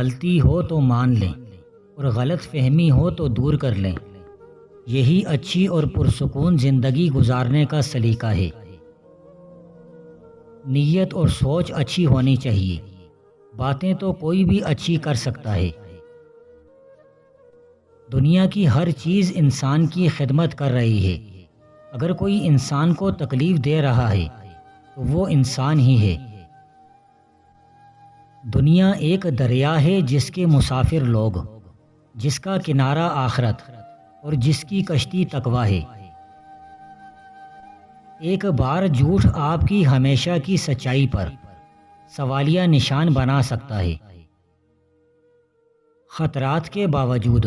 غلطی ہو تو مان لیں اور غلط فہمی ہو تو دور کر لیں۔ یہی اچھی اور پرسکون زندگی گزارنے کا سلیقہ ہے۔ نیت اور سوچ اچھی ہونی چاہیے۔ باتیں تو کوئی بھی اچھی کر سکتا ہے۔ دنیا کی ہر چیز انسان کی خدمت کر رہی ہے۔ اگر کوئی انسان کو تکلیف دے رہا ہے تو وہ انسان ہی ہے۔ دنیا ایک دریا ہے جس کے مسافر لوگ، جس کا کنارہ آخرت اور جس کی کشتی تقویٰ ہے۔ ایک بار جھوٹ آپ کی ہمیشہ کی سچائی پر سوالیہ نشان بنا سکتا ہے۔ خطرات کے باوجود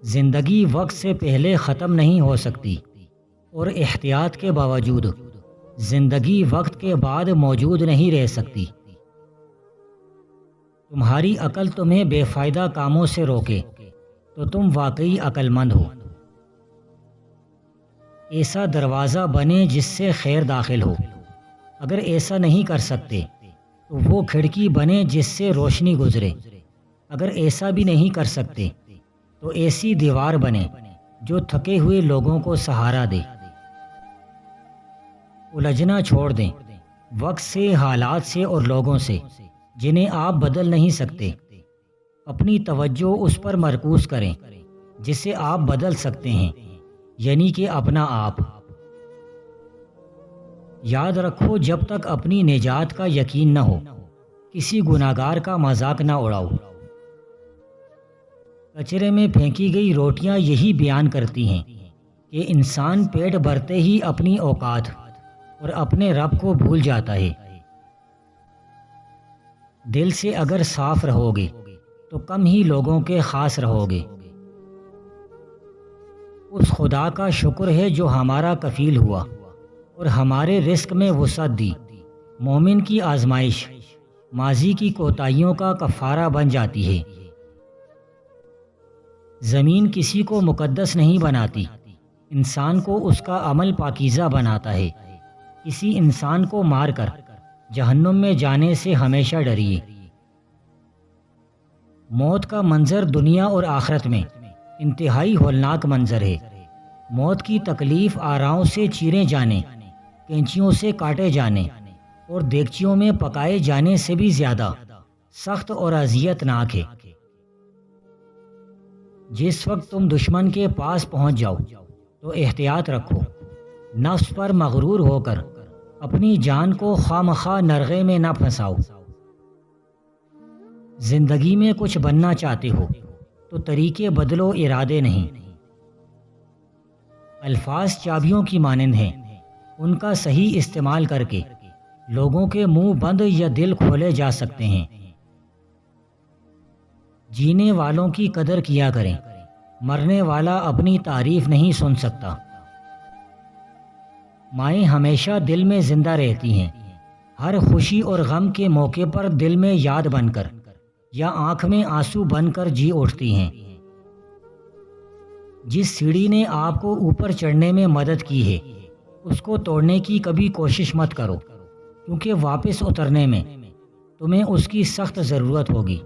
زندگی وقت سے پہلے ختم نہیں ہو سکتی، اور احتیاط کے باوجود زندگی وقت کے بعد موجود نہیں رہ سکتی۔ تمہاری عقل تمہیں بے فائدہ کاموں سے روکے تو تم واقعی عقل مند ہو۔ ایسا دروازہ بنے جس سے خیر داخل ہو۔ اگر ایسا نہیں کر سکتے تو وہ کھڑکی بنے جس سے روشنی گزرے۔ اگر ایسا بھی نہیں کر سکتے تو ایسی دیوار بنے جو تھکے ہوئے لوگوں کو سہارا دے۔ الجھنا چھوڑ دیں وقت سے، حالات سے اور لوگوں سے جنہیں آپ بدل نہیں سکتے۔ اپنی توجہ اس پر مرکوز کریں جسے آپ بدل سکتے ہیں، یعنی کہ اپنا آپ۔ یاد رکھو، جب تک اپنی نجات کا یقین نہ ہو کسی گناہگار کا مذاق نہ اڑاؤ۔ کچرے میں پھینکی گئی روٹیاں یہی بیان کرتی ہیں کہ انسان پیٹ بھرتے ہی اپنی اوقات اور اپنے رب کو بھول جاتا ہے۔ دل سے اگر صاف رہو گے تو کم ہی لوگوں کے خاص رہو گے۔ اس خدا کا شکر ہے جو ہمارا کفیل ہوا اور ہمارے رزق میں وسعت دی۔ مومن کی آزمائش ماضی کی کوتاہیوں کا کفارہ بن جاتی ہے۔ زمین کسی کو مقدس نہیں بناتی، انسان کو اس کا عمل پاکیزہ بناتا ہے۔ کسی انسان کو مار کر جہنم میں جانے سے ہمیشہ ڈریے۔ موت کا منظر دنیا اور آخرت میں انتہائی ہولناک منظر ہے۔ موت کی تکلیف آراؤں سے چیرے جانے، کینچیوں سے کاٹے جانے اور دیگچیوں میں پکائے جانے سے بھی زیادہ سخت اور اذیت ناک ہے۔ جس وقت تم دشمن کے پاس پہنچ جاؤ تو احتیاط رکھو۔ نفس پر مغرور ہو کر اپنی جان کو خواہ نرغے میں نہ پھنساؤ۔ زندگی میں کچھ بننا چاہتے ہو تو طریقے بدلو، ارادے نہیں۔ الفاظ چابیوں کی مانند ہیں، ان کا صحیح استعمال کر کے لوگوں کے منہ بند یا دل کھولے جا سکتے ہیں۔ جینے والوں کی قدر کیا کریں، مرنے والا اپنی تعریف نہیں سن سکتا۔ مائیں ہمیشہ دل میں زندہ رہتی ہیں، ہر خوشی اور غم کے موقع پر دل میں یاد بن کر یا آنکھ میں آنسو بن کر جی اٹھتی ہیں۔ جس سیڑھی نے آپ کو اوپر چڑھنے میں مدد کی ہے اس کو توڑنے کی کبھی کوشش مت کرو، کیونکہ واپس اترنے میں تمہیں اس کی سخت ضرورت ہوگی۔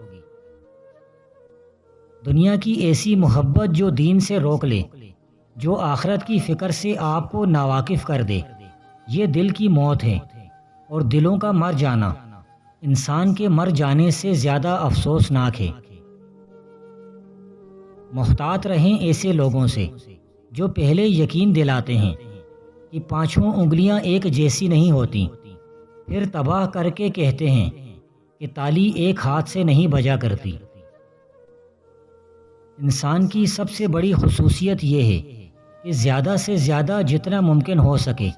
دنیا کی ایسی محبت جو دین سے روک لے، جو آخرت کی فکر سے آپ کو ناواقف کر دے، یہ دل کی موت ہے۔ اور دلوں کا مر جانا انسان کے مر جانے سے زیادہ افسوسناک ہے۔ محتاط رہیں ایسے لوگوں سے جو پہلے یقین دلاتے ہیں کہ پانچوں انگلیاں ایک جیسی نہیں ہوتی، پھر تباہ کر کے کہتے ہیں کہ تالی ایک ہاتھ سے نہیں بجا کرتی۔ انسان کی سب سے بڑی خصوصیت یہ ہے کہ زیادہ سے زیادہ جتنا ممکن ہو سکے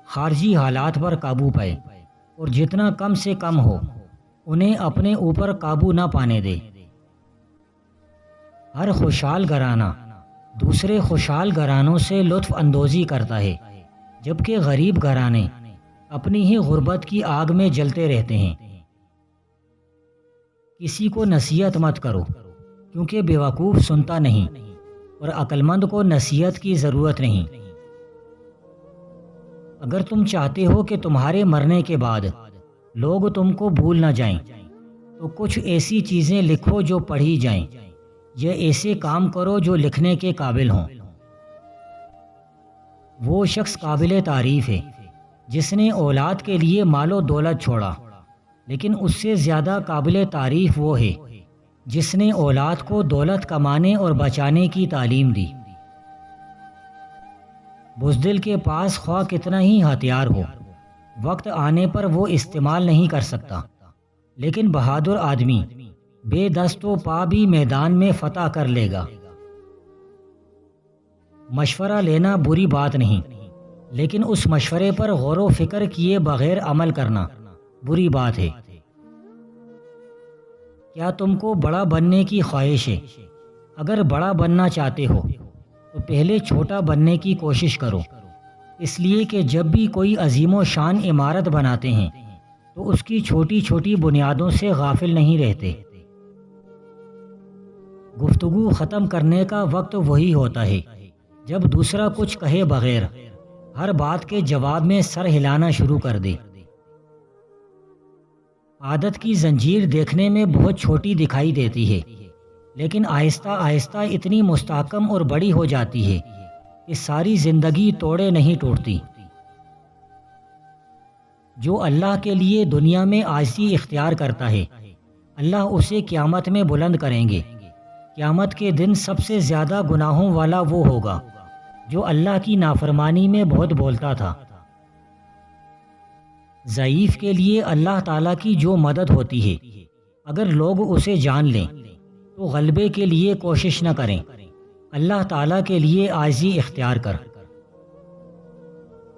خارجی حالات پر قابو پائے، اور جتنا کم سے کم ہو انہیں اپنے اوپر قابو نہ پانے دے۔ ہر خوشحال گھرانہ دوسرے خوشحال گھرانوں سے لطف اندوزی کرتا ہے، جبکہ غریب گھرانے اپنی ہی غربت کی آگ میں جلتے رہتے ہیں۔ کسی کو نصیحت مت کرو، کیونکہ بیوقوف سنتا نہیں اور عقل مند کو نصیحت کی ضرورت نہیں۔ اگر تم چاہتے ہو کہ تمہارے مرنے کے بعد لوگ تم کو بھول نہ جائیں تو کچھ ایسی چیزیں لکھو جو پڑھی جائیں، یا ایسے کام کرو جو لکھنے کے قابل ہوں۔ وہ شخص قابل تعریف ہے جس نے اولاد کے لیے مال و دولت چھوڑا، لیکن اس سے زیادہ قابل تعریف وہ ہے جس نے اولاد کو دولت کمانے اور بچانے کی تعلیم دی۔ بزدل کے پاس خواہ کتنا ہی ہتھیار ہو، وقت آنے پر وہ استعمال نہیں کر سکتا، لیکن بہادر آدمی بے دست و پا بھی میدان میں فتح کر لے گا۔ مشورہ لینا بری بات نہیں، لیکن اس مشورے پر غور و فکر کیے بغیر عمل کرنا بری بات ہے۔ کیا تم کو بڑا بننے کی خواہش ہے؟ اگر بڑا بننا چاہتے ہو تو پہلے چھوٹا بننے کی کوشش کرو، اس لیے کہ جب بھی کوئی عظیم و شان عمارت بناتے ہیں تو اس کی چھوٹی چھوٹی بنیادوں سے غافل نہیں رہتے۔ گفتگو ختم کرنے کا وقت وہی ہوتا ہے جب دوسرا کچھ کہے بغیر ہر بات کے جواب میں سر ہلانا شروع کر دے۔ عادت کی زنجیر دیکھنے میں بہت چھوٹی دکھائی دیتی ہے، لیکن آہستہ آہستہ اتنی مستحکم اور بڑی ہو جاتی ہے کہ ساری زندگی توڑے نہیں ٹوٹتی۔ جو اللہ کے لیے دنیا میں عاجزی اختیار کرتا ہے، اللہ اسے قیامت میں بلند کریں گے۔ قیامت کے دن سب سے زیادہ گناہوں والا وہ ہوگا جو اللہ کی نافرمانی میں بہت بولتا تھا۔ ضعیف کے لیے اللہ تعالیٰ کی جو مدد ہوتی ہے، اگر لوگ اسے جان لیں تو غلبے کے لیے کوشش نہ کریں۔ اللہ تعالیٰ کے لیے عاجزی اختیار کر۔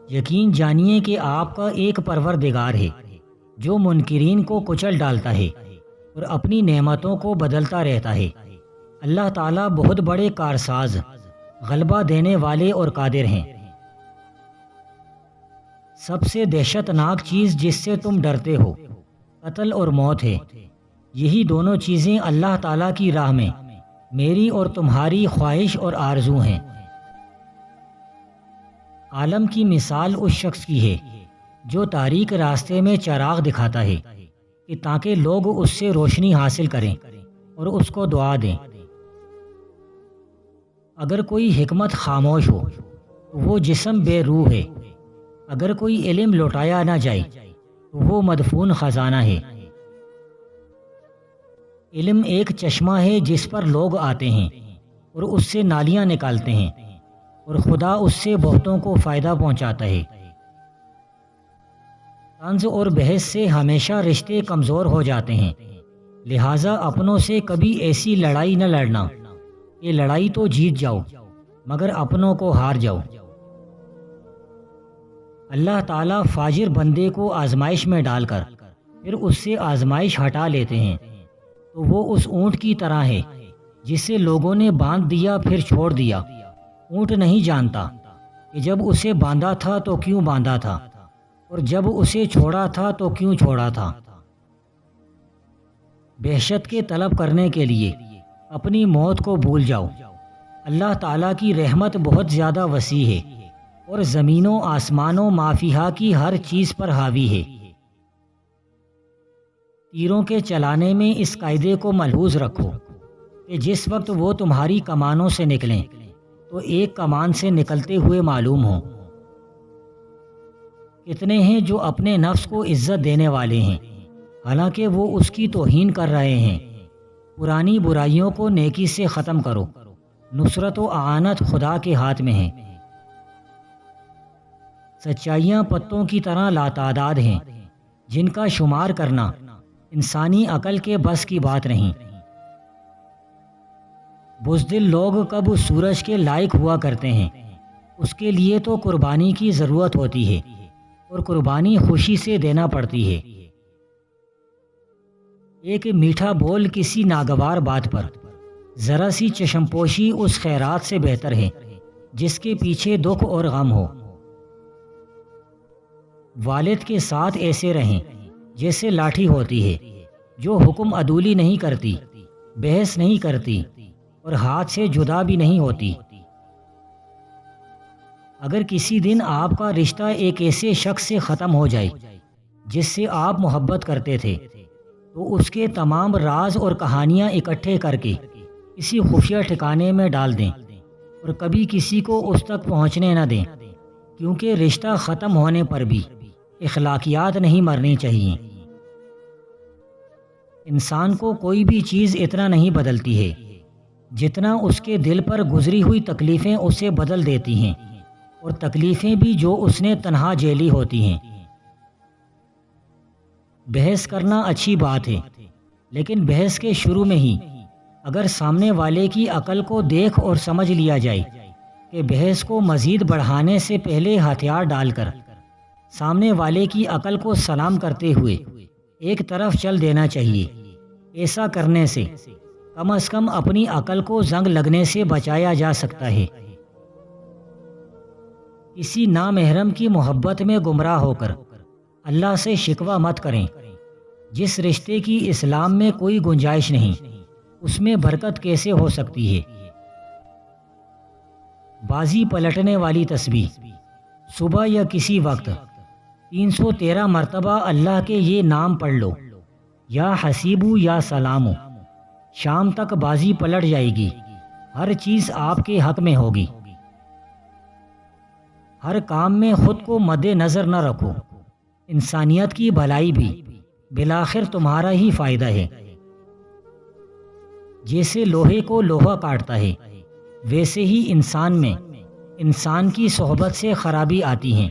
یقین جانیے کہ آپ کا ایک پروردگار ہے جو منکرین کو کچل ڈالتا ہے اور اپنی نعمتوں کو بدلتا رہتا ہے۔ اللہ تعالیٰ بہت بڑے کارساز، غلبہ دینے والے اور قادر ہیں۔ سب سے دہشت ناک چیز جس سے تم ڈرتے ہو قتل اور موت ہے۔ یہی دونوں چیزیں اللہ تعالیٰ کی راہ میں میری اور تمہاری خواہش اور آرزو ہیں۔ عالم کی مثال اس شخص کی ہے جو تاریک راستے میں چراغ دکھاتا ہے کہ تاکہ لوگ اس سے روشنی حاصل کریں اور اس کو دعا دیں۔ اگر کوئی حکمت خاموش ہو تو وہ جسم بے روح ہے۔ اگر کوئی علم لوٹایا نہ جائے تو وہ مدفون خزانہ ہے۔ علم ایک چشمہ ہے جس پر لوگ آتے ہیں اور اس سے نالیاں نکالتے ہیں، اور خدا اس سے بہتوں کو فائدہ پہنچاتا ہے۔ طنز اور بحث سے ہمیشہ رشتے کمزور ہو جاتے ہیں، لہٰذا اپنوں سے کبھی ایسی لڑائی نہ لڑنا کہ لڑائی تو جیت جاؤ مگر اپنوں کو ہار جاؤ۔ اللہ تعالیٰ فاجر بندے کو آزمائش میں ڈال کر پھر اس سے آزمائش ہٹا لیتے ہیں، تو وہ اس اونٹ کی طرح ہے جسے لوگوں نے باندھ دیا پھر چھوڑ دیا۔ اونٹ نہیں جانتا کہ جب اسے باندھا تھا تو کیوں باندھا تھا، اور جب اسے چھوڑا تھا تو کیوں چھوڑا تھا۔ بہشت کے طلب کرنے کے لیے اپنی موت کو بھول جاؤ۔ اللہ تعالیٰ کی رحمت بہت زیادہ وسیع ہے اور زمینوں آسمانوں مافیہا کی ہر چیز پر حاوی ہے۔ تیروں کے چلانے میں اس قاعدے کو ملحوظ رکھو کہ جس وقت وہ تمہاری کمانوں سے نکلیں تو ایک کمان سے نکلتے ہوئے معلوم ہوں۔ کتنے ہیں جو اپنے نفس کو عزت دینے والے ہیں حالانکہ وہ اس کی توہین کر رہے ہیں۔ پرانی برائیوں کو نیکی سے ختم کرو، نصرت و اعانت خدا کے ہاتھ میں ہے۔ سچائیاں پتوں کی طرح لاتعداد ہیں جن کا شمار کرنا انسانی عقل کے بس کی بات نہیں۔ بزدل لوگ کب سورج کے لائق ہوا کرتے ہیں؟ اس کے لیے تو قربانی کی ضرورت ہوتی ہے، اور قربانی خوشی سے دینا پڑتی ہے۔ ایک میٹھا بول کسی ناگوار بات پر ذرا سی چشم پوشی اس خیرات سے بہتر ہے جس کے پیچھے دکھ اور غم ہو۔ والد کے ساتھ ایسے رہیں جیسے لاٹھی ہوتی ہے جو حکم عدولی نہیں کرتی، بحث نہیں کرتی اور ہاتھ سے جدا بھی نہیں ہوتی۔ اگر کسی دن آپ کا رشتہ ایک ایسے شخص سے ختم ہو جائے جس سے آپ محبت کرتے تھے تو اس کے تمام راز اور کہانیاں اکٹھے کر کے کسی خفیہ ٹھکانے میں ڈال دیں اور کبھی کسی کو اس تک پہنچنے نہ دیں، کیونکہ رشتہ ختم ہونے پر بھی اخلاقیات نہیں مرنی چاہیے۔ انسان کو کوئی بھی چیز اتنا نہیں بدلتی ہے جتنا اس کے دل پر گزری ہوئی تکلیفیں اسے بدل دیتی ہیں، اور تکلیفیں بھی جو اس نے تنہا جھیلی ہوتی ہیں۔ بحث کرنا اچھی بات ہے، لیکن بحث کے شروع میں ہی اگر سامنے والے کی عقل کو دیکھ اور سمجھ لیا جائے کہ بحث کو مزید بڑھانے سے پہلے ہتھیار ڈال کر سامنے والے کی عقل کو سلام کرتے ہوئے ایک طرف چل دینا چاہیے۔ ایسا کرنے سے کم از کم اپنی عقل کو زنگ لگنے سے بچایا جا سکتا ہے۔ کسی نامحرم کی محبت میں گمراہ ہو کر اللہ سے شکوہ مت کریں۔ جس رشتے کی اسلام میں کوئی گنجائش نہیں، اس میں برکت کیسے ہو سکتی ہے؟ بازی پلٹنے والی تسبیح۔ صبح یا کسی وقت 313 مرتبہ اللہ کے یہ نام پڑھ لو، یا حسیبو یا سلامو۔ شام تک بازی پلٹ جائے گی، ہر چیز آپ کے حق میں ہوگی۔ ہر کام میں خود کو مد نظر نہ رکھو، انسانیت کی بھلائی بھی بالآخر تمہارا ہی فائدہ ہے۔ جیسے لوہے کو لوہا کاٹتا ہے، ویسے ہی انسان میں انسان کی صحبت سے خرابی آتی ہیں۔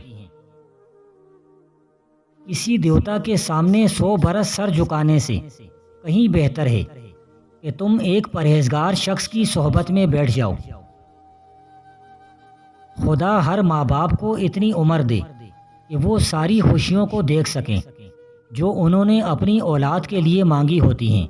کسی دیوتا کے سامنے 100 برس سر جھکانے سے کہیں بہتر ہے کہ تم ایک پرہیزگار شخص کی صحبت میں بیٹھ جاؤ۔ خدا ہر ماں باپ کو اتنی عمر دے کہ وہ ساری خوشیوں کو دیکھ سکیں جو انہوں نے اپنی اولاد کے لیے مانگی ہوتی ہیں۔